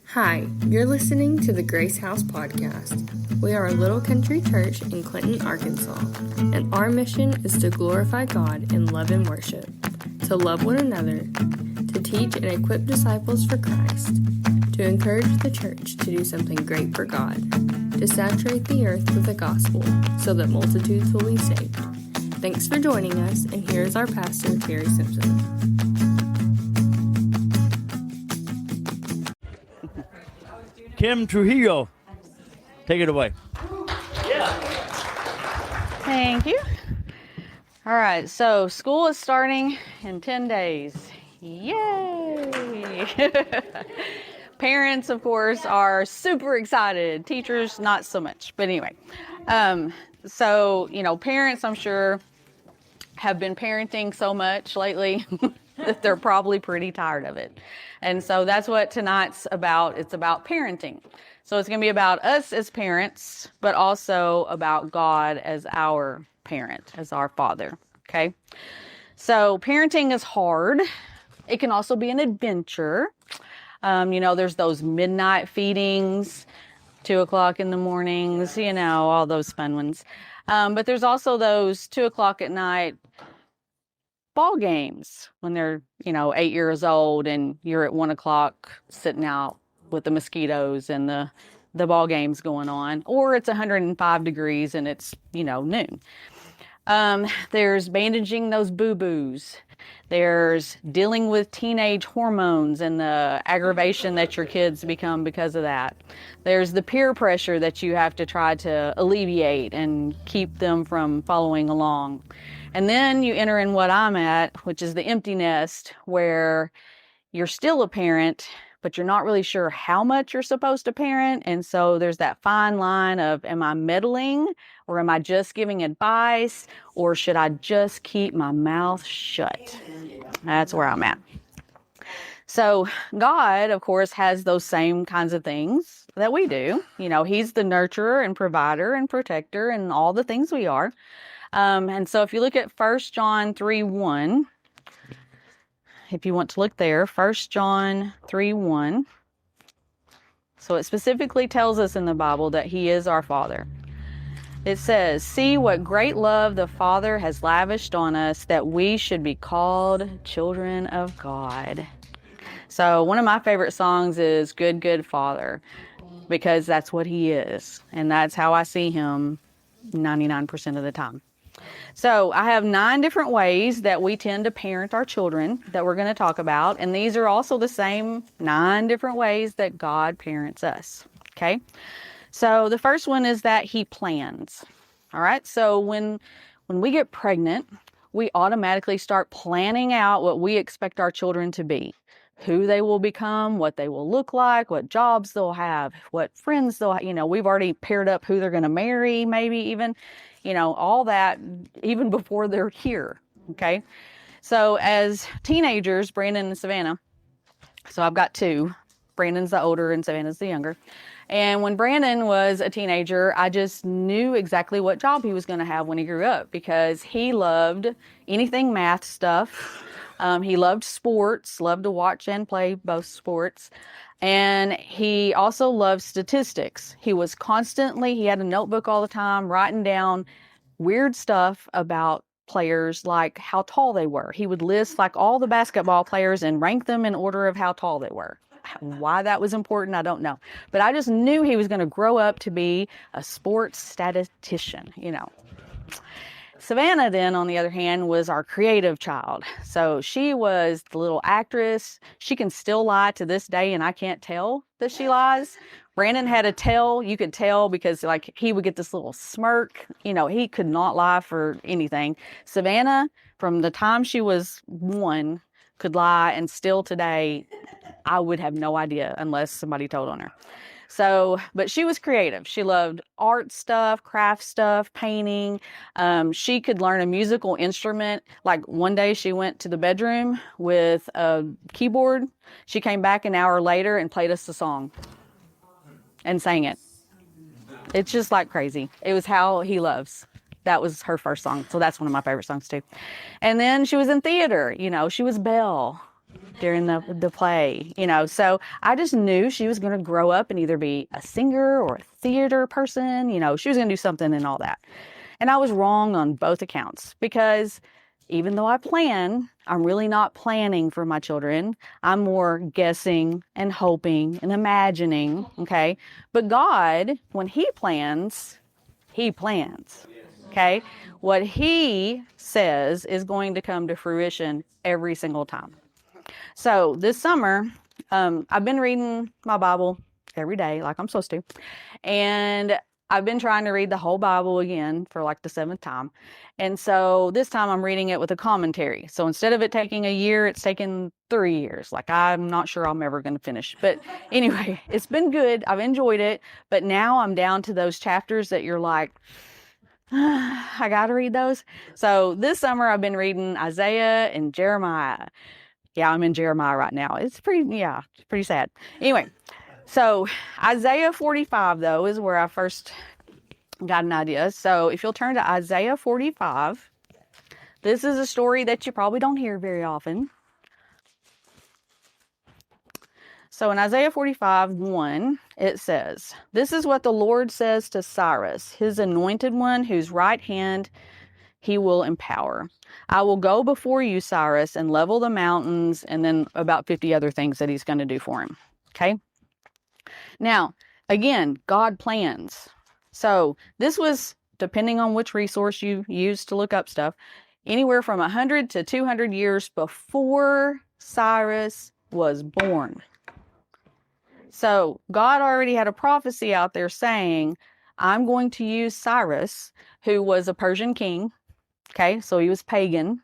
Hi, you're listening to the Grace House Podcast. We are a little country church in Clinton, Arkansas, and our mission is to glorify God in love and worship, to love one another, to teach and equip disciples for Christ, to encourage the church to do something great for God, to saturate the earth with the gospel so that multitudes will be saved. Thanks for joining us, and here's our pastor, Terry Simpson. Kim Trujillo, take it away. Thank you. All right, so school is starting in 10 days. Yay! Parents, of course, are super excited. Teachers, not so much. But anyway, parents, I'm sure, have been parenting so much lately that they're probably pretty tired of it. And so that's what tonight's about. It's about parenting. So it's going to be about us as parents, but also about God as our parent, as our father. Okay? So parenting is hard. It can also be an adventure. There's those midnight feedings, 2:00 in the mornings, all those fun ones. But there's also those 2:00 at night ball games when they're, 8 years old and you're at 1:00 sitting out with the mosquitoes and the ball games going on, or it's 105 degrees and it's, noon. There's bandaging those boo-boos. There's dealing with teenage hormones and the aggravation that your kids become because of that. There's the peer pressure that you have to try to alleviate and keep them from following along. And then you enter in what I'm at, which is the empty nest, where you're still a parent, but you're not really sure how much you're supposed to parent. And so there's that fine line of, am I meddling, or am I just giving advice, or should I just keep my mouth shut? That's where I'm at. So God, of course, has those same kinds of things that we do. He's the nurturer and provider and protector and all the things we are. And so if you look at 1 John 3:1, if you want to look there, 1 John 3:1. So it specifically tells us in the Bible that He is our Father. It says, "See what great love the Father has lavished on us, that we should be called children of God." So one of my favorite songs is Good, Good Father, because that's what He is. And that's how I see Him 99% of the time. So I have 9 different ways that we tend to parent our children that we're going to talk about. And these are also the same 9 different ways that God parents us. Okay. So the first one is that He plans. All right. So when we get pregnant, we automatically start planning out what we expect our children to be, who they will become, what they will look like, what jobs they'll have, what friends they'll have. We've already paired up who they're going to marry, maybe even, all that even before they're here. Okay. So as teenagers, Brandon and Savannah, so I've got 2, Brandon's the older and Savannah's the younger. And when Brandon was a teenager, I just knew exactly what job he was going to have when he grew up, because he loved anything math stuff. He loved sports, loved to watch and play both sports. And he also loved statistics. He had a notebook all the time writing down weird stuff about players, like how tall they were. He would list like all the basketball players and rank them in order of how tall they were. Why that was important, I don't know. But I just knew he was going to grow up to be a sports statistician, Savannah then, on the other hand, was our creative child. So she was the little actress. She can still lie to this day, and I can't tell that she lies. Brandon had a tell. You could tell because he would get this little smirk. He could not lie for anything. Savannah, from the time she was 1, could lie, and still today, I would have no idea unless somebody told on her. So, but she was creative. She loved art stuff, craft stuff, painting. She could learn a musical instrument. Like one day she went to the bedroom with a keyboard. She came back an hour later and played us a song and sang it. It's just like crazy. It was How He Loves. That was her first song. So that's one of my favorite songs too. And then she was in theater. She was Belle. during the play, So I just knew she was going to grow up and either be a singer or a theater person, she was going to do something and all that. And I was wrong on both accounts because even though I plan, I'm really not planning for my children. I'm more guessing and hoping and imagining, okay? But God, when He plans, okay? What He says is going to come to fruition every single time. So this summer, I've been reading my Bible every day like I'm supposed to. And I've been trying to read the whole Bible again for like the 7th time. And so this time I'm reading it with a commentary. So instead of it taking a year, it's taken 3 years. Like I'm not sure I'm ever going to finish. But anyway, it's been good. I've enjoyed it. But now I'm down to those chapters that you're like, I got to read those. So this summer I've been reading Isaiah and Jeremiah. Yeah, I'm in Jeremiah right now. It's pretty sad. Anyway, so Isaiah 45, though, is where I first got an idea. So if you'll turn to Isaiah 45, this is a story that you probably don't hear very often. So in Isaiah 45:1, it says, "This is what the Lord says to Cyrus, his anointed one, whose right hand He will empower. I will go before you, Cyrus, and level the mountains," and then about 50 other things that He's going to do for him. Okay? Now, again, God plans. So this was, depending on which resource you use to look up stuff, anywhere from 100 to 200 years before Cyrus was born. So God already had a prophecy out there saying, I'm going to use Cyrus, who was a Persian king. Okay, so he was pagan.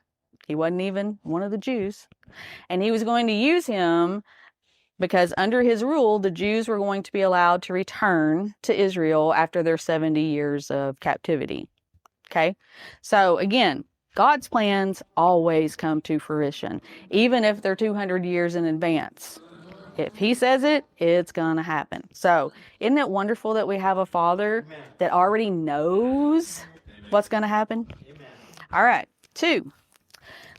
He wasn't even one of the Jews. And He was going to use him because under his rule, the Jews were going to be allowed to return to Israel after their 70 years of captivity. Okay, so again, God's plans always come to fruition, even if they're 200 years in advance. If He says it, it's going to happen. So isn't it wonderful that we have a Father that already knows what's going to happen? All right, 2,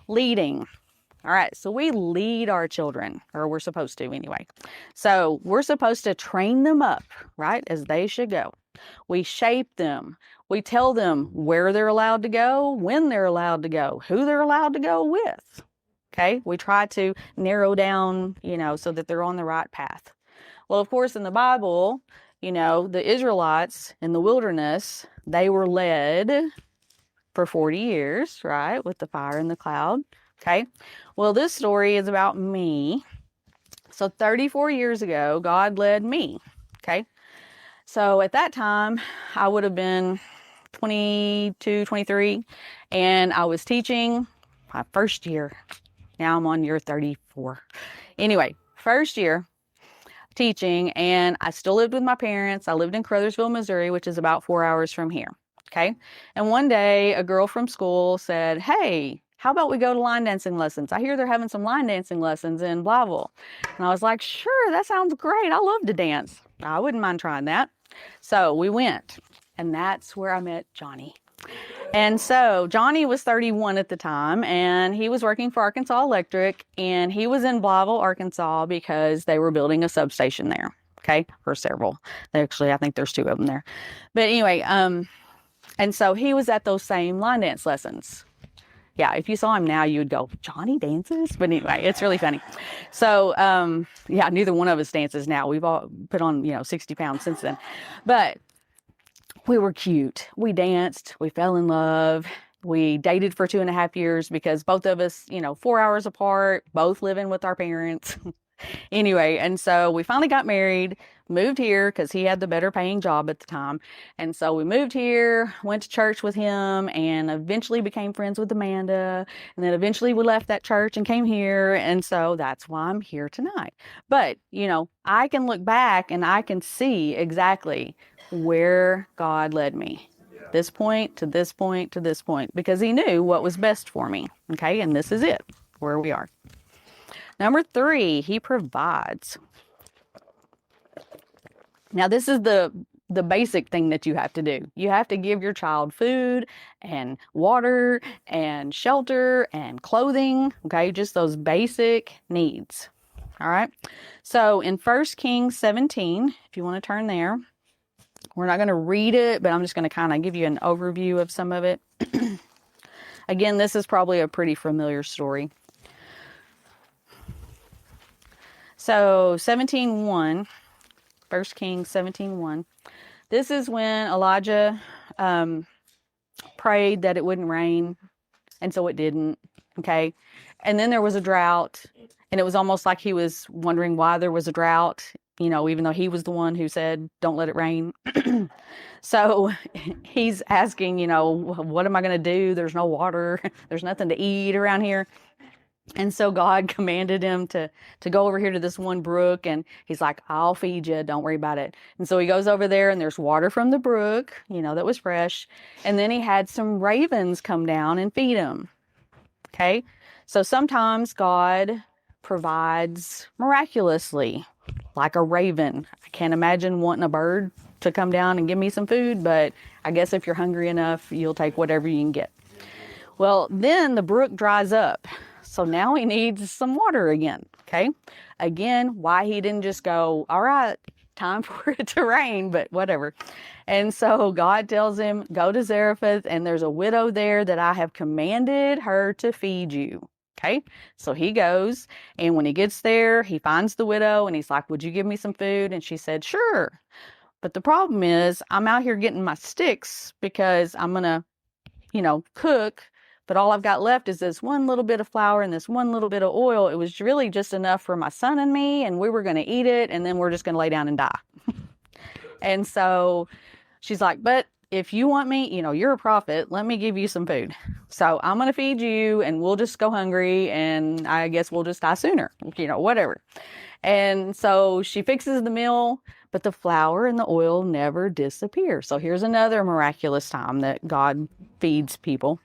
leading. All right, so we lead our children, or we're supposed to anyway. So we're supposed to train them up, right, as they should go. We shape them. We tell them where they're allowed to go, when they're allowed to go, who they're allowed to go with. Okay, we try to narrow down, so that they're on the right path. Well, of course, in the Bible, the Israelites in the wilderness, they were led for 40 years, right, with the fire and the cloud. Okay, well, this story is about me. So 34 years ago, God led me. Okay, so at that time, I would have been 22, 23, and I was teaching my first year. Now I'm on year 34. Anyway, first year teaching, and I still lived with my parents. I lived in Crothersville, Missouri, which is about 4 hours from here. Okay, and one day a girl from school said, "Hey, how about we go to line dancing lessons? I hear they're having some line dancing lessons in Blytheville." And I was like, "Sure, that sounds great. I love to dance. I wouldn't mind trying that." So we went, and that's where I met Johnny. And so Johnny was 31 at the time, and he was working for Arkansas Electric, and he was in Blytheville, Arkansas, because they were building a substation there. Okay, or several. Actually, I think there's 2 of them there. But anyway, and so he was at those same line dance lessons. Yeah, if you saw him now, you would go, "Johnny dances?" But anyway, it's really funny. So, yeah, neither one of us dances now. We've all put on, 60 pounds since then. But we were cute. We danced. We fell in love. We dated for 2.5 years because both of us, 4 hours apart, both living with our parents. Anyway, and so we finally got married, moved here because he had the better paying job at the time. And so we moved here, went to church with him, and eventually became friends with Amanda. And then eventually we left that church and came here. And so that's why I'm here tonight. But, I can look back and I can see exactly where God led me. This point to this point to this point, because He knew what was best for me. Okay, and this is it, where we are. Number 3, He provides. Now, this is the the basic thing that you have to do. You have to give your child food and water and shelter and clothing, okay? Just those basic needs, all right? So in 1 Kings 17, if you want to turn there, we're not going to read it, but I'm just going to kind of give you an overview of some of it. Again, this is probably a pretty familiar story. So 17:1, 1 Kings 17:1. This is when Elijah prayed that it wouldn't rain, and so it didn't, okay? And then there was a drought, and it was almost like he was wondering why there was a drought, you know, even though he was the one who said, don't let it rain. So he's asking, you know, what am I going to do? There's no water. There's nothing to eat around here. And so God commanded him to go over here to this one brook, and he's like, I'll feed you. Don't worry about it. And so he goes over there, and there's water from the brook, you know, that was fresh. And then he had some ravens come down and feed him. Okay. So sometimes God provides miraculously, like a raven. I can't imagine wanting a bird to come down and give me some food, but I guess if you're hungry enough, you'll take whatever you can get. Well, then the brook dries up. So now he needs some water again, okay? Again, why he didn't just go, all right, time for it to rain, but whatever. And so God tells him, go to Zarephath, and there's a widow there that I have commanded her to feed you, okay? So he goes, and when he gets there, he finds the widow, and he's like, would you give me some food? And she said, sure. But the problem is, I'm out here getting my sticks because I'm going to, you know, cook. But all I've got left is this one little bit of flour and this one little bit of oil. It was really just enough for my son and me, and we were going to eat it, and then we're just going to lay down and die. And so she's like, but if you want me, you know, you're a prophet, let me give you some food. So I'm going to feed you, and we'll just go hungry, and I guess we'll just die sooner, you know, whatever. And so she fixes the meal, but the flour and the oil never disappear. So here's another miraculous time that God feeds people.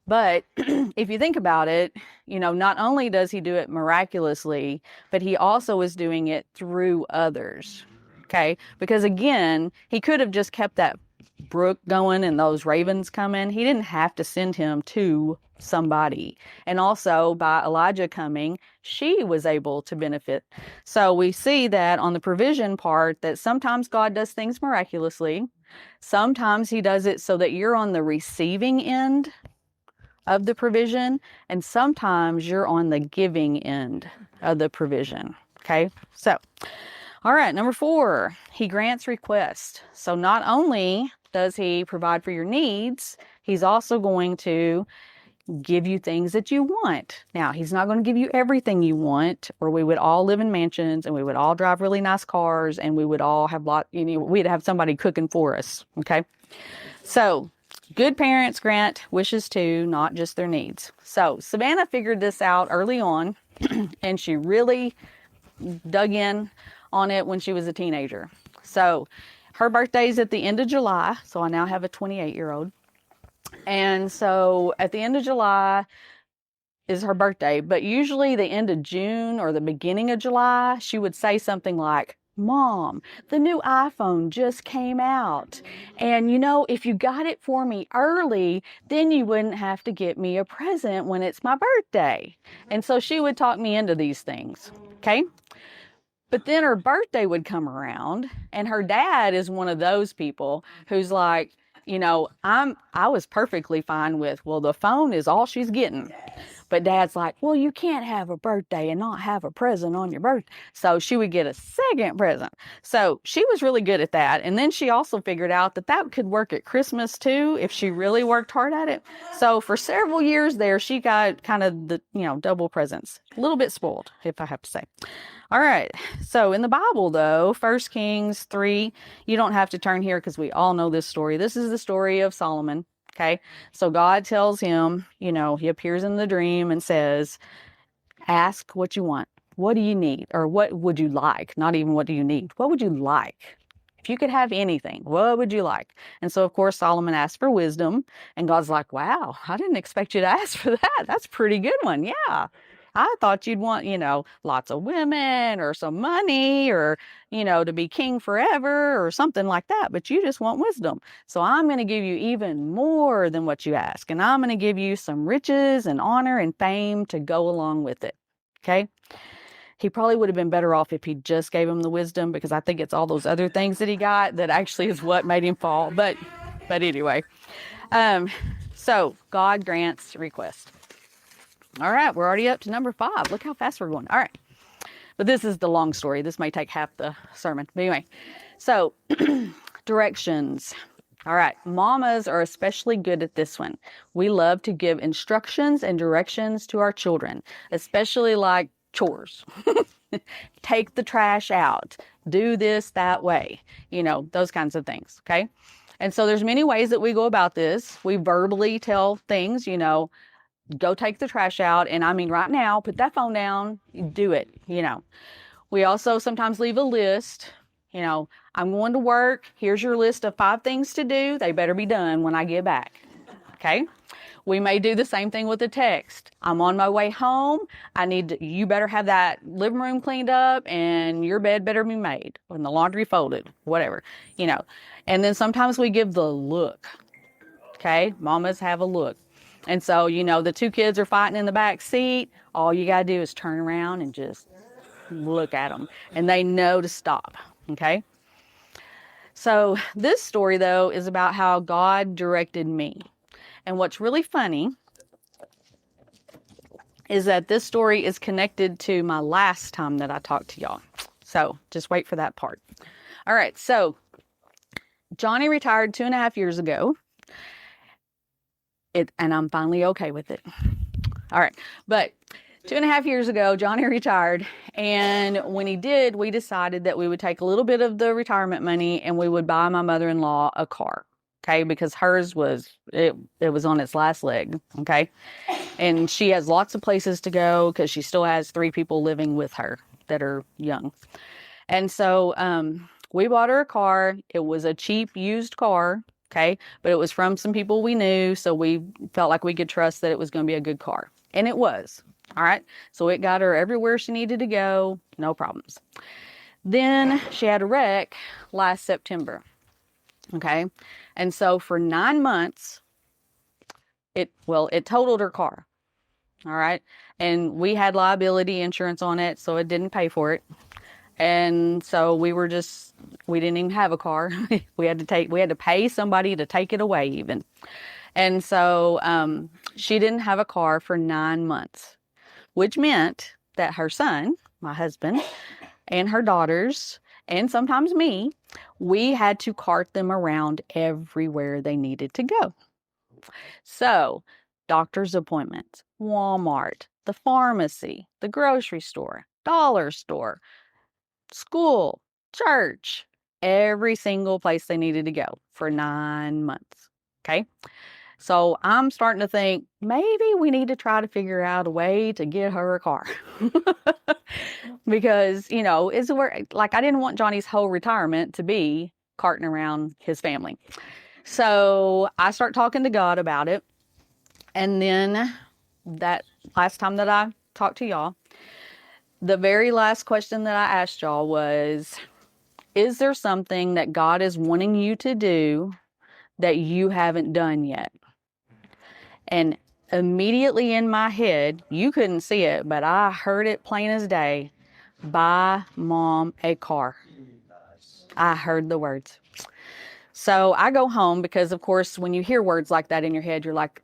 But if you think about it, you know, not only does he do it miraculously, but he also is doing it through others. Okay? Because again, he could have just kept that brook going and those ravens coming. He didn't have to send him to somebody. And also by Elijah coming, she was able to benefit. So we see that on the provision part, that sometimes God does things miraculously. Sometimes he does it so that you're on the receiving end of the provision, and sometimes you're on the giving end of the provision. Okay, so all right, number 4, he grants requests. So not only does he provide for your needs, he's also going to give you things that you want. Now, he's not going to give you everything you want, or we would all live in mansions and we would all drive really nice cars and we would all have we'd have somebody cooking for us. Okay, so good parents grant wishes too, not just their needs. So Savannah figured this out early on, and she really dug in on it when she was a teenager. So her birthday's at the end of July. So I now have a 28-year-old. And so at the end of July is her birthday. But usually the end of June or the beginning of July, she would say something like, Mom, the new iPhone just came out. And you know, if you got it for me early, then you wouldn't have to get me a present when it's my birthday. And so she would talk me into these things. Okay. But then her birthday would come around, and her dad is one of those people who's like, you know, I was perfectly fine with, well, the phone is all she's getting. But Dad's like, well, you can't have a birthday and not have a present on your birthday. So she would get a second present. So she was really good at that. And then she also figured out that that could work at Christmas too, if she really worked hard at it. So for several years there, she got kind of the, you know, double presents. A little bit spoiled, if I have to say. All right. So in the Bible, though, 1 Kings 3, you don't have to turn here because we all know this story. This is the story of Solomon. Okay. So God tells him, you know, he appears in the dream and says, ask what you want. What do you need? Or what would you like? Not even what do you need? What would you like? If you could have anything, what would you like? And so, of course, Solomon asked for wisdom. And God's like, wow, I didn't expect you to ask for that. That's a pretty good one. Yeah. I thought you'd want, lots of women or some money or, to be king forever or something like that. But you just want wisdom. So I'm going to give you even more than what you ask. And I'm going to give you some riches and honor and fame to go along with it. Okay? He probably would have been better off if he just gave him the wisdom, because I think it's all those other things that he got that actually is what made him fall. But anyway, so God grants request. All right, we're already up to number 5. Look how fast we're going. All right, but this is the long story. This may take half the sermon. But anyway, so directions. All right, mamas are especially good at this one. We love to give instructions and directions to our children, especially like chores. Take the trash out. Do this that way. Those kinds of things, okay? And so there's many ways that we go about this. We verbally tell things, go take the trash out. And I mean, right now, put that phone down, do it, We also sometimes leave a list, I'm going to work. Here's your list of 5 things to do. They better be done when I get back, okay? We may do the same thing with a text. I'm on my way home. You better have that living room cleaned up and your bed better be made and the laundry folded, whatever, And then sometimes we give the look, okay? Mamas have a look. And so, the 2 kids are fighting in the back seat. All you got to do is turn around and just look at them. And they know to stop, okay? So this story, though, is about how God directed me. And what's really funny is that this story is connected to my last time that I talked to y'all. So just wait for that part. All right, so Johnny retired 2.5 years ago. And I'm finally okay with it. All right, but 2.5 years ago, Johnny retired. And when he did, we decided that we would take a little bit of the retirement money and we would buy my mother-in-law a car. Okay, because hers was on its last leg, okay? And she has lots of places to go because she still has 3 people living with her that are young. And so we bought her a car. It was a cheap used car, okay? But it was from some people we knew, so we felt like we could trust that it was going to be a good car. And it was, all right? So it got her everywhere she needed to go, no problems. Then she had a wreck last September. Okay. And so for 9 months, it totaled her car. All right. And we had liability insurance on it, so it didn't pay for it. And so we didn't even have a car. we had to pay somebody to take it away even. And so, she didn't have a car for 9 months, which meant that her son, my husband, and her daughters, and sometimes me, we had to cart them around everywhere they needed to go. So, doctor's appointments, Walmart, the pharmacy, the grocery store, dollar store, school, church, every single place they needed to go for 9 months. Okay? So I'm starting to think maybe we need to try to figure out a way to get her a car. Because, I didn't want Johnny's whole retirement to be carting around his family. So I start talking to God about it. And then that last time that I talked to y'all, the very last question that I asked y'all was, is there something that God is wanting you to do that you haven't done yet? And immediately in my head, you couldn't see it, but I heard it plain as day. Buy Mom a car. I heard the words. So I go home because, of course, when you hear words like that in your head, you're like,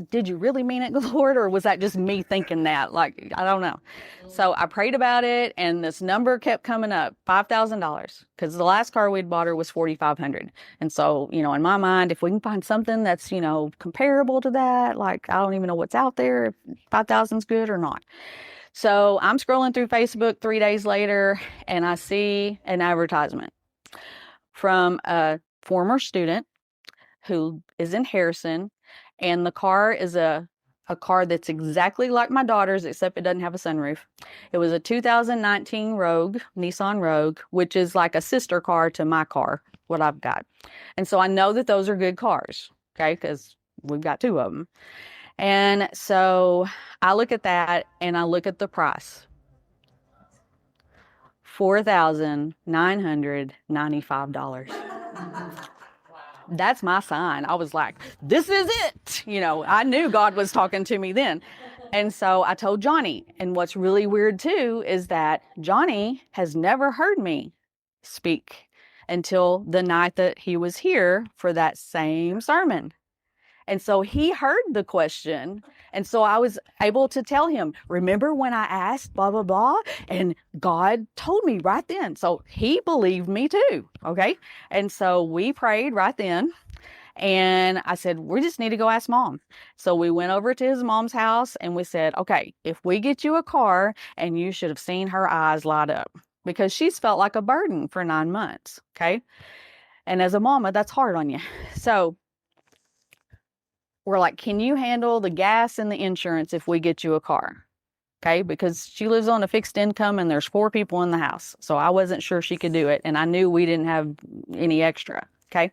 did you really mean it, Lord? Or was that just me thinking that? Like, I don't know. So I prayed about it, and this number kept coming up, $5,000, because the last car we'd bought her was $4,500. And so, in my mind, if we can find something that's, comparable to that, like, I don't even know what's out there, if 5,000 is good or not. So I'm scrolling through Facebook 3 days later, and I see an advertisement from a former student who is in Harrison. And the car is a car that's exactly like my daughter's, except it doesn't have a sunroof. It was a 2019 Nissan Rogue, which is like a sister car to my car, what I've got. And so I know that those are good cars, okay, because we've got 2 of them. And so I look at that and I look at the price. $4,995. That's my sign. I was like, this is it. I knew God was talking to me then. And so I told Johnny. And what's really weird too is that Johnny has never heard me speak until the night that he was here for that same sermon. And so he heard the question. And so I was able to tell him, remember when I asked blah, blah, blah, and God told me right then. So he believed me too. Okay. And so we prayed right then. And I said, we just need to go ask Mom. So we went over to his mom's house and we said, okay, if we get you a car, and you should have seen her eyes light up because she's felt like a burden for 9 months. Okay. And as a mama, that's hard on you. So we're like, can you handle the gas and the insurance if we get you a car? Okay, because she lives on a fixed income and there's 4 people in the house. So I wasn't sure she could do it. And I knew we didn't have any extra. Okay.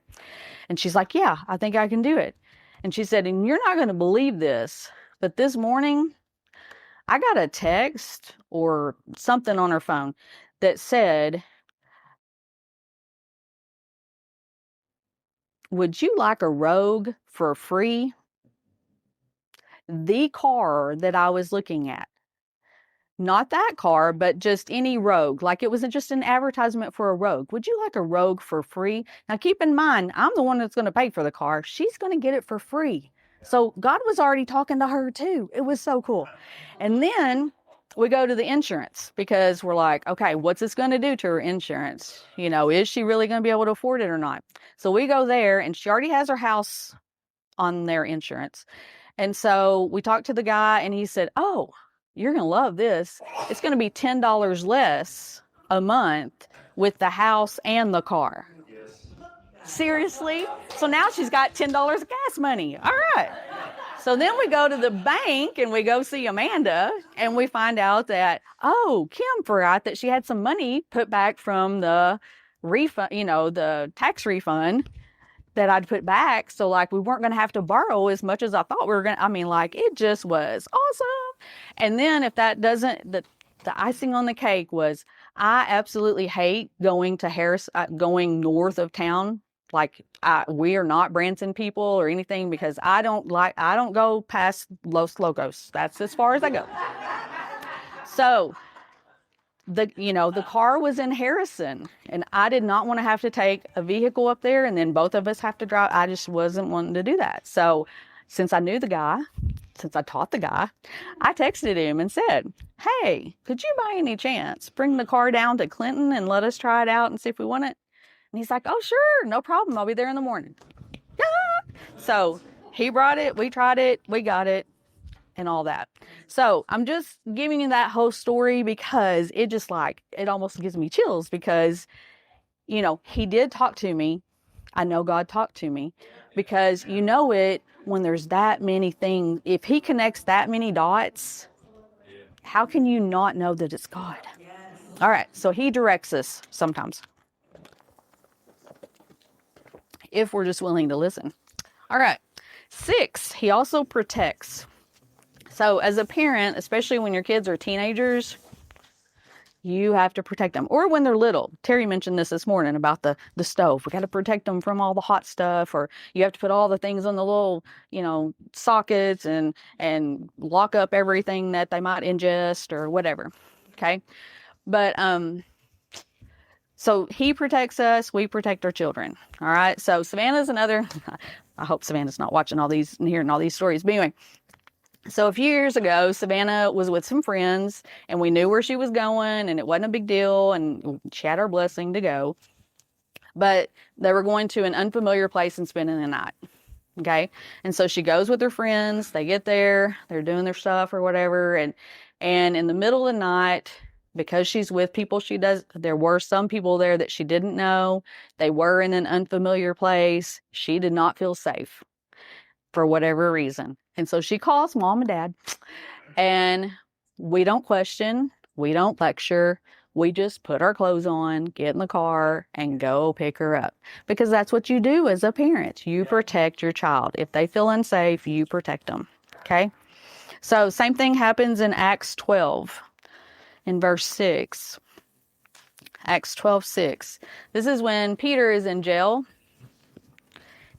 And she's like, yeah, I think I can do it. And she said, and you're not going to believe this, but this morning I got a text or something on her phone that said, would you like a Rogue for free? The car that I was looking at. Not that car, but just any Rogue. Like it wasn't just an advertisement for a Rogue. Would you like a Rogue for free? Now keep in mind, I'm the one that's going to pay for the car. She's going to get it for free. So God was already talking to her too. It was so cool. And then we go to the insurance because we're like, okay, what's this going to do to her insurance? Is she really going to be able to afford it or not? So we go there and she already has her house on their insurance. And so we talked to the guy and he said, oh, you're going to love this. It's going to be $10 less a month with the house and the car. Seriously? So now she's got $10 of gas money. All right. So then we go to the bank and we go see Amanda and we find out that, oh, Kim forgot that she had some money put back from the refund, the tax refund that I'd put back. So like we weren't going to have to borrow as much as I thought we were going to. It just was awesome. And then if that doesn't, the icing on the cake was I absolutely hate going to Harris, going north of town. We are not Branson people or anything because I don't go past Los Locos. That's as far as I go. So the car was in Harrison and I did not want to have to take a vehicle up there and then both of us have to drive. I just wasn't wanting to do that. So since I knew the guy, since I taught the guy, I texted him and said, hey, could you by any chance bring the car down to Clinton and let us try it out and see if we want it? And he's like, oh, sure, no problem. I'll be there in the morning. Yeah. So he brought it, we tried it, we got it, and all that. So I'm just giving you that whole story because it just it almost gives me chills because, he did talk to me. I know God talked to me because it when there's that many things. If he connects that many dots, how can you not know that it's God? Yes. All right. So he directs us sometimes if we're just willing to listen. All right. 6, he also protects. So as a parent, especially when your kids are teenagers, you have to protect them. Or when they're little. Terry mentioned this morning about the stove. We got to protect them from all the hot stuff, or you have to put all the things on the little, sockets and lock up everything that they might ingest or whatever. Okay. But, so he protects us, we protect our children. All right. So Savannah's another, I hope Savannah's not watching all these and hearing all these stories. But anyway, so a few years ago, Savannah was with some friends and we knew where she was going and it wasn't a big deal and she had our blessing to go. But they were going to an unfamiliar place and spending the night. Okay. And so she goes with her friends, they get there, they're doing their stuff or whatever. And in the middle of the night, because she's with people there were some people there that she didn't know. They were in an unfamiliar place. She did not feel safe for whatever reason. And so she calls Mom and Dad, and we don't question, we don't lecture, we just put our clothes on, get in the car, and go pick her up. Because that's what you do as a parent. You protect your child. If they feel unsafe, you protect them. Okay. So same thing happens in Acts 12 in verse 6. Acts 12:6. This is when Peter is in jail,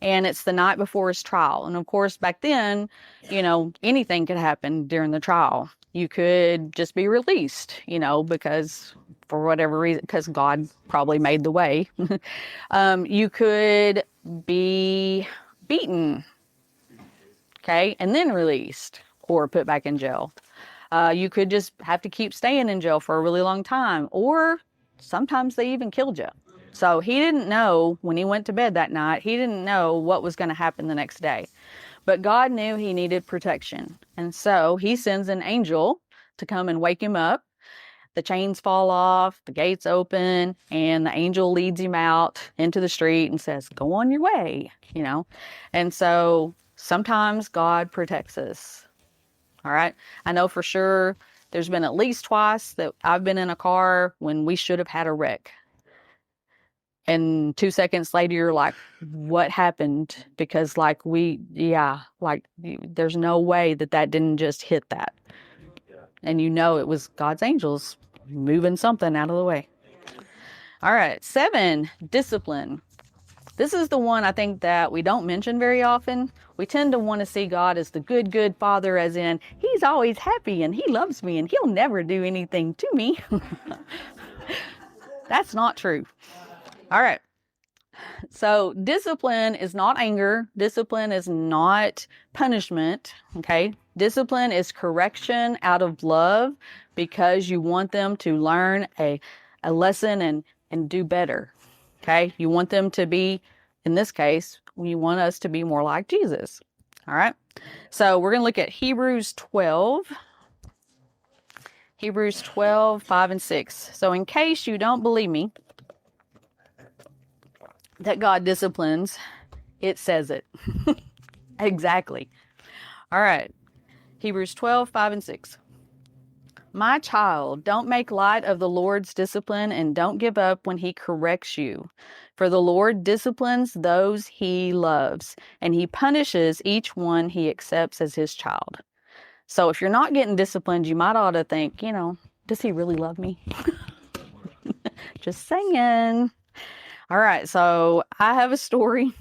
and it's the night before his trial. And of course, back then, anything could happen during the trial. You could just be released, because for whatever reason, because God probably made the way. You could be beaten, okay, and then released or put back in jail. You could just have to keep staying in jail for a really long time, or sometimes they even killed you. So he didn't know when he went to bed that night, he didn't know what was going to happen the next day. But God knew he needed protection. And so he sends an angel to come and wake him up. The chains fall off, the gates open, and the angel leads him out into the street and says, go on your way, And so sometimes God protects us. All right. I know for sure there's been at least twice that I've been in a car when we should have had a wreck. And 2 seconds later, you're like, what happened? Because there's no way that didn't just hit that. And it was God's angels moving something out of the way. All right. 7, discipline. This is the one I think that we don't mention very often. We tend to want to see God as the good father, as in he's always happy and he loves me and he'll never do anything to me. That's not true. All right. So discipline is not anger. Discipline is not punishment. Okay. Discipline is correction out of love because you want them to learn a lesson and do better. Okay. You want them to be, in this case, you want us to be more like Jesus. All right. So we're going to look at Hebrews 12. Hebrews 12, 5 and 6. So in case you don't believe me that God disciplines, it says it. Exactly. All right. Hebrews 12, 5 and 6. My child, don't make light of the Lord's discipline and don't give up when he corrects you. For the Lord disciplines those he loves, and he punishes each one he accepts as his child. So if you're not getting disciplined, you might ought to think, does he really love me? Just saying. All right, so I have a story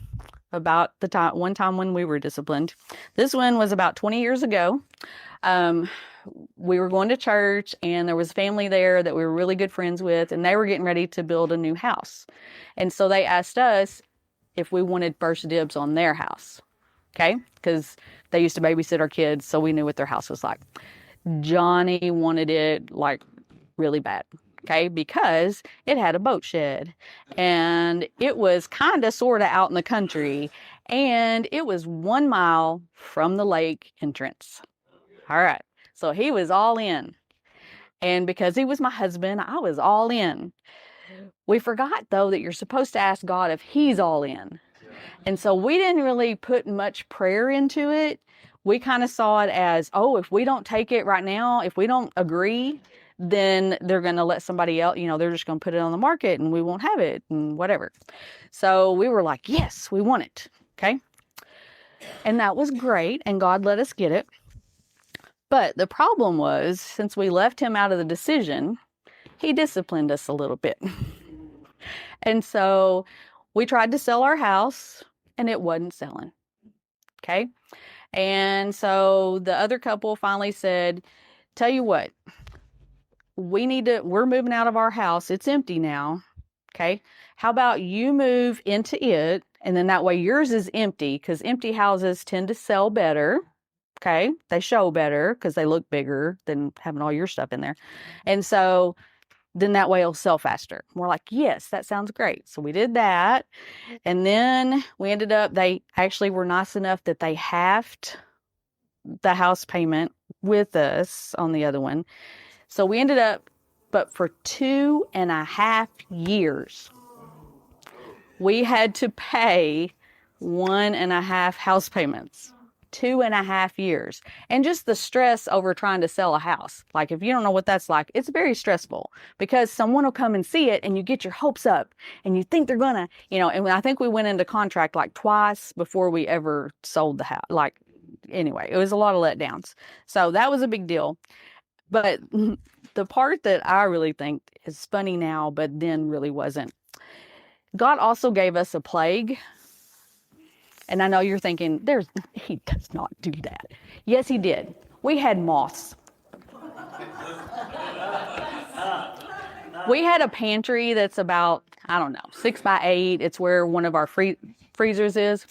about one time when we were disciplined. This one was about 20 years ago. We were going to church, and there was a family there that we were really good friends with, and they were getting ready to build a new house. And so they asked us if we wanted first dibs on their house, okay? Because they used to babysit our kids, so we knew what their house was like. Johnny wanted it, really bad. Okay, because it had a boat shed and it was kind of sort of out in the country and it was 1 mile from the lake entrance. All right, so he was all in. And because he was my husband, I was all in. We forgot, though, that you're supposed to ask God if he's all in. And so we didn't really put much prayer into it. We kind of saw it as, if we don't take it right now, if we don't agree, then they're going to let somebody else, they're just going to put it on the market and we won't have it and whatever. So we were like, yes, we want it. Okay. And that was great. And God let us get it. But the problem was, since we left him out of the decision, he disciplined us a little bit. And so we tried to sell our house and it wasn't selling. Okay. And so the other couple finally said, tell you what, we're moving out of our house. It's empty now. Okay. How about you move into it? And then that way yours is empty, because empty houses tend to sell better. Okay. They show better because they look bigger than having all your stuff in there. And so then that way it'll sell faster. We're like, yes, that sounds great. So we did that. And then we ended up, they actually were nice enough that they halved the house payment with us on the other one. So we ended up, but for 2.5 years, we had to pay 1.5 house payments. 2.5 years. And just the stress over trying to sell a house. Like, if you don't know what that's like, it's very stressful because someone will come and see it and you get your hopes up and you think they're gonna, and I think we went into contract like twice before we ever sold the house, like anyway, it was a lot of letdowns. So that was a big deal. But the part that I really think is funny now, but then really wasn't. God also gave us a plague. And I know you're thinking, he does not do that. Yes, he did. We had moths. We had a pantry that's about, I don't know, 6 by 8. It's where one of our freezers is,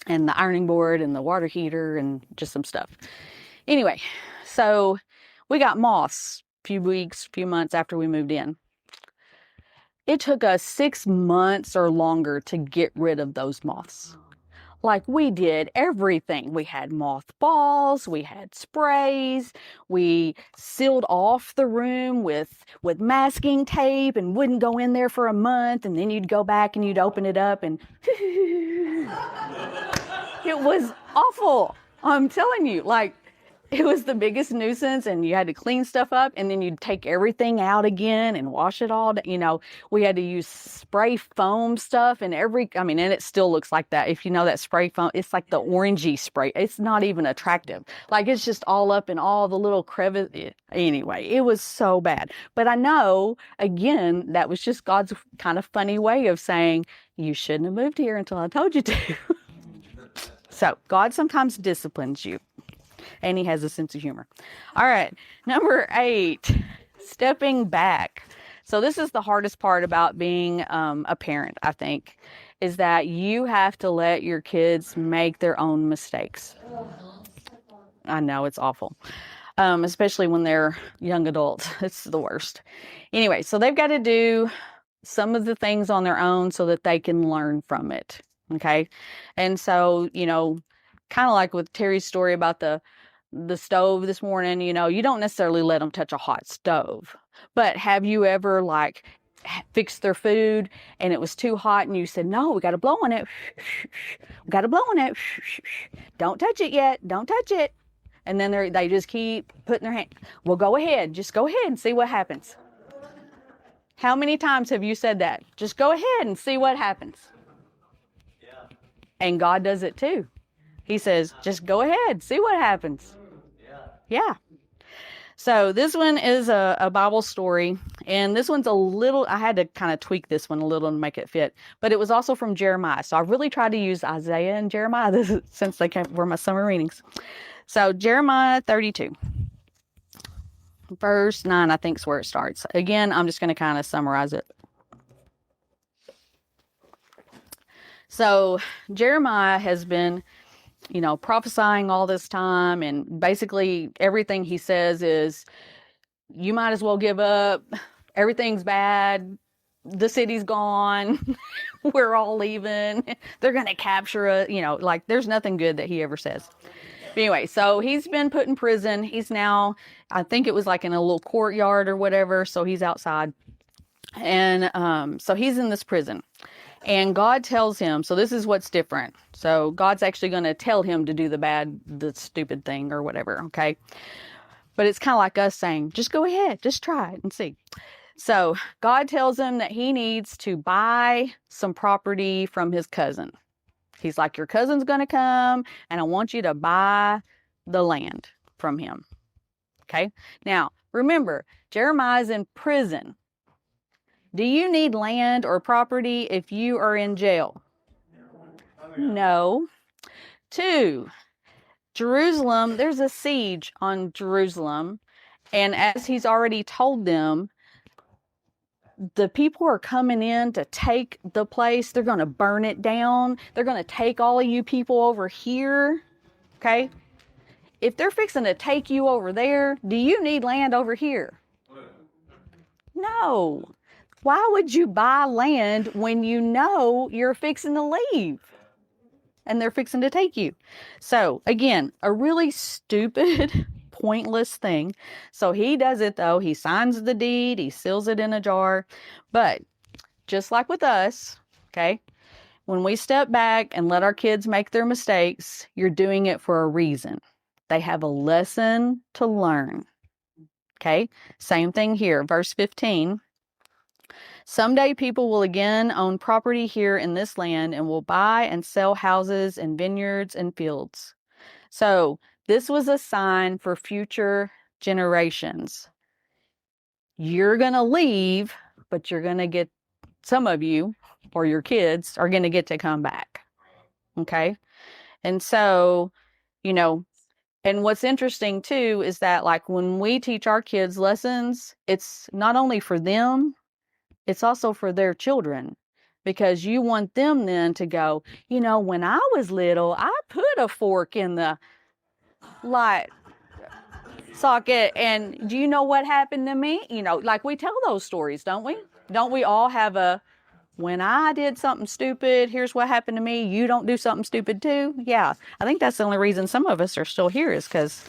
and the ironing board and the water heater and just some stuff. Anyway, so we got moths a few months after we moved in. It took us 6 months or longer to get rid of those moths. Like, we did everything. We had mothballs, we had sprays, we sealed off the room with masking tape and wouldn't go in there for a month, and then you'd go back and you'd open it up and it was awful. I'm telling you, like, it was the biggest nuisance, and you had to clean stuff up, and then you'd take everything out again and wash it all. You know, we had to use spray foam stuff and and it still looks like that. If you know that spray foam, it's like the orangey spray. It's not even attractive. Like, it's just all up in all the little crevices. Anyway, it was so bad. But I know, again, that was just God's kind of funny way of saying, you shouldn't have moved here until I told you to. So God sometimes disciplines you. And he has a sense of humor. All right. Number 8, stepping back. So this is the hardest part about being a parent, I think, is that you have to let your kids make their own mistakes. I know, it's awful. Especially when they're young adults. It's the worst. Anyway, so they've got to do some of the things on their own so that they can learn from it. Okay. And so, you know, kind of like with Terry's story about the stove this morning, you know, you don't necessarily let them touch a hot stove. But have you ever, like, fixed their food and it was too hot and you said, no, we got to blow on it. We got to blow on it. Don't touch it yet. Don't touch it. And then they just keep putting their hand. Well, go ahead. Just go ahead and see what happens. How many times have you said that? Just go ahead and see what happens. Yeah. And God does it too. He says, just go ahead, see what happens. Yeah. So this one is a Bible story, and this one's a little, I had to kind of tweak this one a little to make it fit, but it was also from Jeremiah. So I really tried to use Isaiah and Jeremiah since they were my summer readings. So Jeremiah 32, verse 9, I think is where it starts. Again, I'm just going to kind of summarize it. So Jeremiah has been, you know, prophesying all this time, and basically everything he says is, you might as well give up. Everything's bad. The city's gone. We're all leaving. They're going to capture us. You know, like, there's nothing good that he ever says. But anyway, so he's been put in prison. He's now, I think it was like in a little courtyard or whatever. So he's outside. And so he's in this prison. And God tells him, so this is what's different. So God's actually going to tell him to do the stupid thing or whatever, okay? But it's kind of like us saying, just go ahead, just try it and see. So God tells him that he needs to buy some property from his cousin. He's like, your cousin's going to come, and I want you to buy the land from him, okay? Now, remember, Jeremiah's in prison. Do you need land or property if you are in jail? No. 2, Jerusalem, there's a siege on Jerusalem. And as he's already told them, the people are coming in to take the place. They're going to burn it down. They're going to take all of you people over here. Okay? If they're fixing to take you over there, do you need land over here? No. Why would you buy land when you know you're fixing to leave and they're fixing to take you? So again, a really stupid, pointless thing. So he does it though. He signs the deed. He seals it in a jar. But just like with us, okay, when we step back and let our kids make their mistakes, you're doing it for a reason. They have a lesson to learn. Okay, same thing here. Verse 15. Someday people will again own property here in this land and will buy and sell houses and vineyards and fields. So this was a sign for future generations. You're going to leave, but you're going to get, some of you or your kids are going to get to come back. Okay. And so, you know, and what's interesting too is that like when we teach our kids lessons, it's not only for them, it's also for their children, because you want them then to go, you know, when I was little, I put a fork in the light socket, and do you know what happened to me? You know, like we tell those stories, don't we? Don't we all have a, when I did something stupid, here's what happened to me, you don't do something stupid too? Yeah, I think that's the only reason some of us are still here is because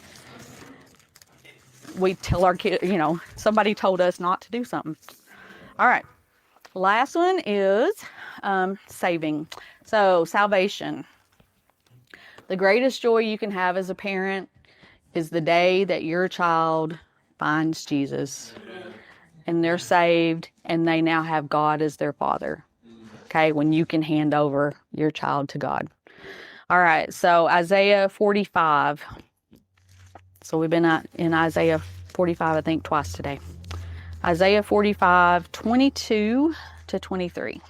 we tell our kids, you know, somebody told us not to do something. All right, last one is saving. So salvation. The greatest joy you can have as a parent is the day that your child finds Jesus and they're saved and they now have God as their father. Okay, when you can hand over your child to God. All right, so Isaiah 45. So we've been in Isaiah 45, I think, twice today. Isaiah 45, 22 to 23.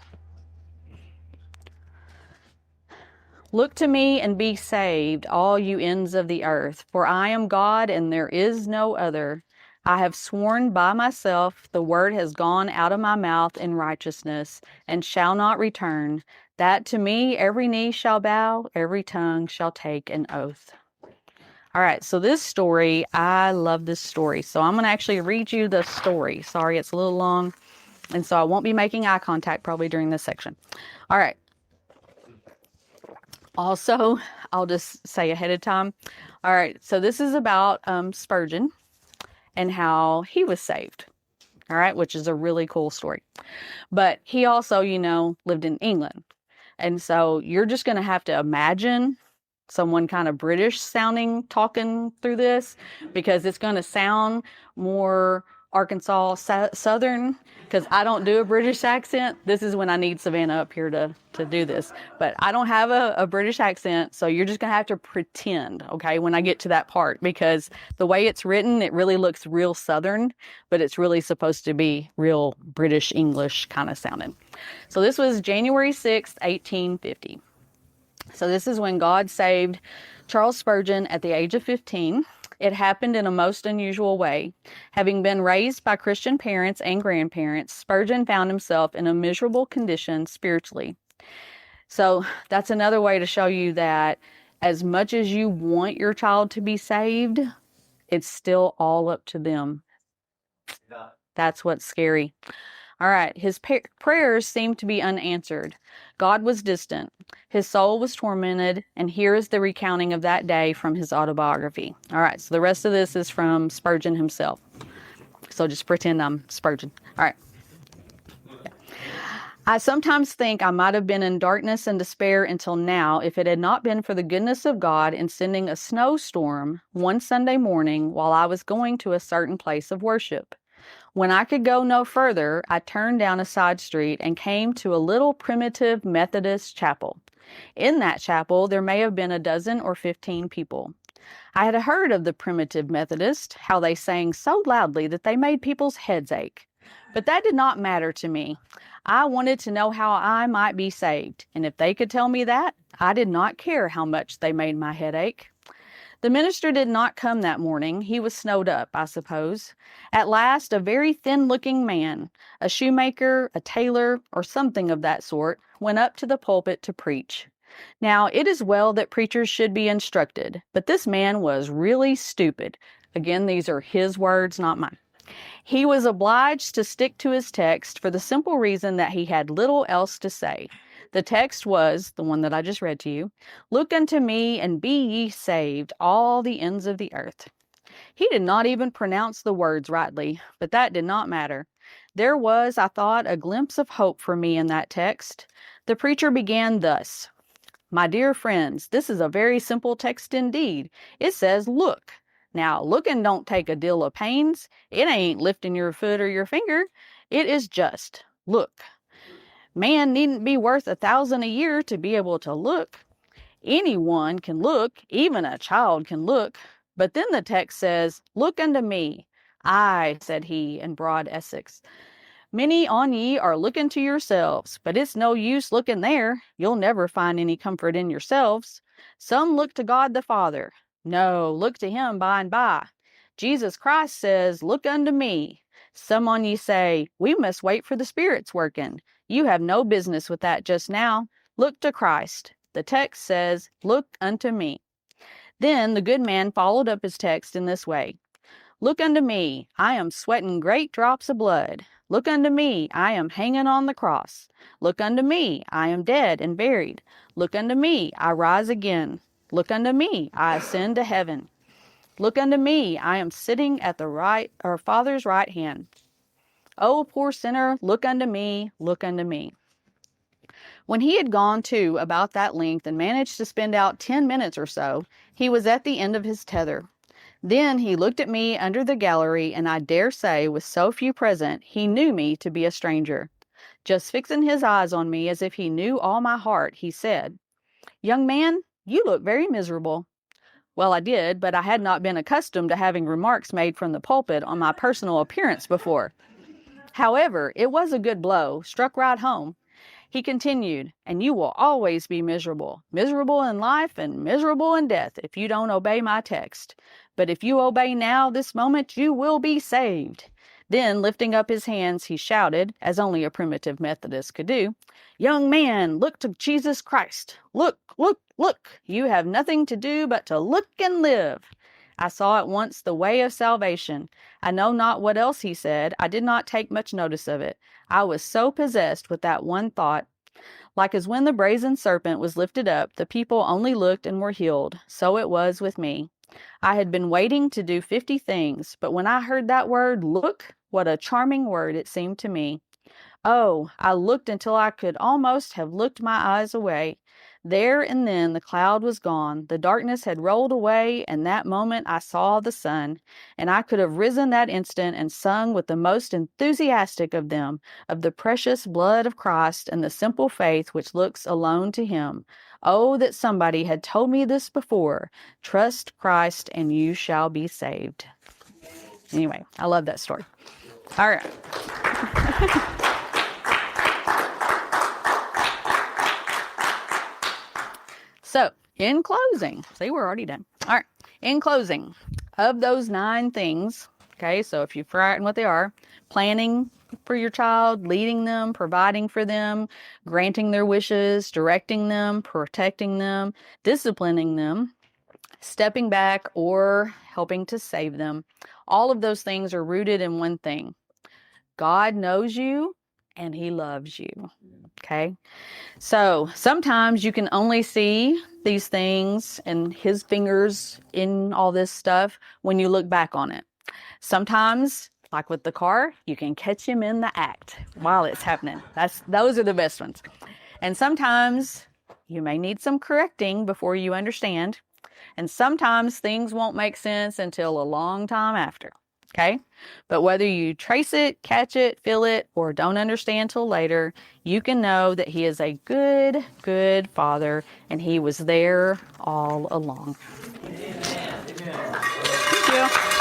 Look to me and be saved, all you ends of the earth, for I am God and there is no other. I have sworn by myself, the word has gone out of my mouth in righteousness and shall not return, that to me every knee shall bow, every tongue shall take an oath. All right, so this story, I love this story. So I'm going to actually read you the story. Sorry, it's a little long, and so I won't be making eye contact probably during this section. All right. Also, I'll just say ahead of time. All right, so this is about Spurgeon and how he was saved. All right, which is a really cool story. But he also, you know, lived in England. And so you're just going to have to imagine someone kind of British sounding talking through this, because it's going to sound more Arkansas Southern, because I don't do a British accent. This is when I need Savannah up here to do this. But I don't have a British accent, so you're just going to have to pretend, okay, when I get to that part, because the way it's written, it really looks real Southern, but it's really supposed to be real British English kind of sounding. So this was January 6th, 1850. So this is when God saved Charles Spurgeon at the age of 15. It happened in a most unusual way. Having been raised by Christian parents and grandparents, Spurgeon found himself in a miserable condition spiritually. So that's another way to show you that as much as you want your child to be saved, it's still all up to them. That's what's scary. All right, his prayers seemed to be unanswered. God was distant. His soul was tormented, and here is the recounting of that day from his autobiography. All right, so the rest of this is from Spurgeon himself. So just pretend I'm Spurgeon. All right. I sometimes think I might have been in darkness and despair until now if it had not been for the goodness of God in sending a snowstorm one Sunday morning while I was going to a certain place of worship. When I could go no further, I turned down a side street and came to a little primitive Methodist chapel. In that chapel, there may have been a dozen or 15 people. I had heard of the primitive Methodist, how they sang so loudly that they made people's heads ache. But that did not matter to me. I wanted to know how I might be saved, and if they could tell me that, I did not care how much they made my head ache. The minister did not come that morning. He was snowed up, I suppose. At last, a very thin-looking man, a shoemaker, a tailor, or something of that sort, went up to the pulpit to preach. Now, it is well that preachers should be instructed, but this man was really stupid. Again, these are his words, not mine. He was obliged to stick to his text for the simple reason that he had little else to say. The text was, the one that I just read to you, "Look unto me and be ye saved, all the ends of the earth." He did not even pronounce the words rightly, but that did not matter. There was, I thought, a glimpse of hope for me in that text. The preacher began thus: "My dear friends, this is a very simple text indeed. It says, 'Look.' Now, looking don't take a deal of pains. It ain't lifting your foot or your finger. It is just, look. Man needn't be worth 1,000 a year to be able to look. Anyone can look, even a child can look. But then the text says, look unto me. I, said he in broad Essex. Many on ye are looking to yourselves, but it's no use looking there. You'll never find any comfort in yourselves. Some look to God the Father. No, look to him by and by. Jesus Christ says, look unto me. Some on ye say, we must wait for the Spirit's working. You have no business with that just now. Look to Christ. The text says, look unto me. Then the good man followed up his text in this way. Look unto me, I am sweating great drops of blood. Look unto me, I am hanging on the cross. Look unto me, I am dead and buried. Look unto me, I rise again. Look unto me, I ascend to heaven. Look unto me, I am sitting at the Father's right hand. O poor sinner, look unto me, look unto me. When he had gone to about that length and managed to spend out 10 minutes or so, he was at the end of his tether. Then he looked at me under the gallery, and I dare say, with so few present, he knew me to be a stranger. Just fixing his eyes on me as if he knew all my heart, he said, Young man, you look very miserable. Well, I did, but I had not been accustomed to having remarks made from the pulpit on my personal appearance before. However, it was a good blow, struck right home. He continued, and you will always be miserable, miserable in life and miserable in death if you don't obey my text. But if you obey now, this moment, you will be saved. Then, lifting up his hands, he shouted, as only a primitive Methodist could do, Young man, look to Jesus Christ. Look, look, look. You have nothing to do but to look and live. I saw at once the way of salvation. I know not what else he said. I did not take much notice of it. I was so possessed with that one thought. Like as when the brazen serpent was lifted up, the people only looked and were healed. So it was with me. I had been waiting to do 50 things, but when I heard that word, look, what a charming word it seemed to me. Oh, I looked until I could almost have looked my eyes away. There and then the cloud was gone, the darkness had rolled away, and that moment I saw the sun, and I could have risen that instant and sung with the most enthusiastic of them, of the precious blood of Christ and the simple faith which looks alone to him. Oh, that somebody had told me this before. Trust Christ and you shall be saved. Anyway, I love that story. All right. So, in closing, see, we're already done. All right. In closing, of those 9 things, okay, so if you've forgotten what they are, planning for your child, leading them, providing for them, granting their wishes, directing them, protecting them, disciplining them, stepping back, or helping to save them, all of those things are rooted in one thing. God knows you and he loves you. Okay? So sometimes you can only see these things and his fingers in all this stuff when you look back on it. Sometimes, like with the car, you can catch him in the act while it's happening. Those are the best ones. And sometimes you may need some correcting before you understand. And sometimes things won't make sense until a long time after. Okay? But whether you trace it, catch it, feel it, or don't understand till later, you can know that he is a good, good father, and he was there all along. Amen. Thank you.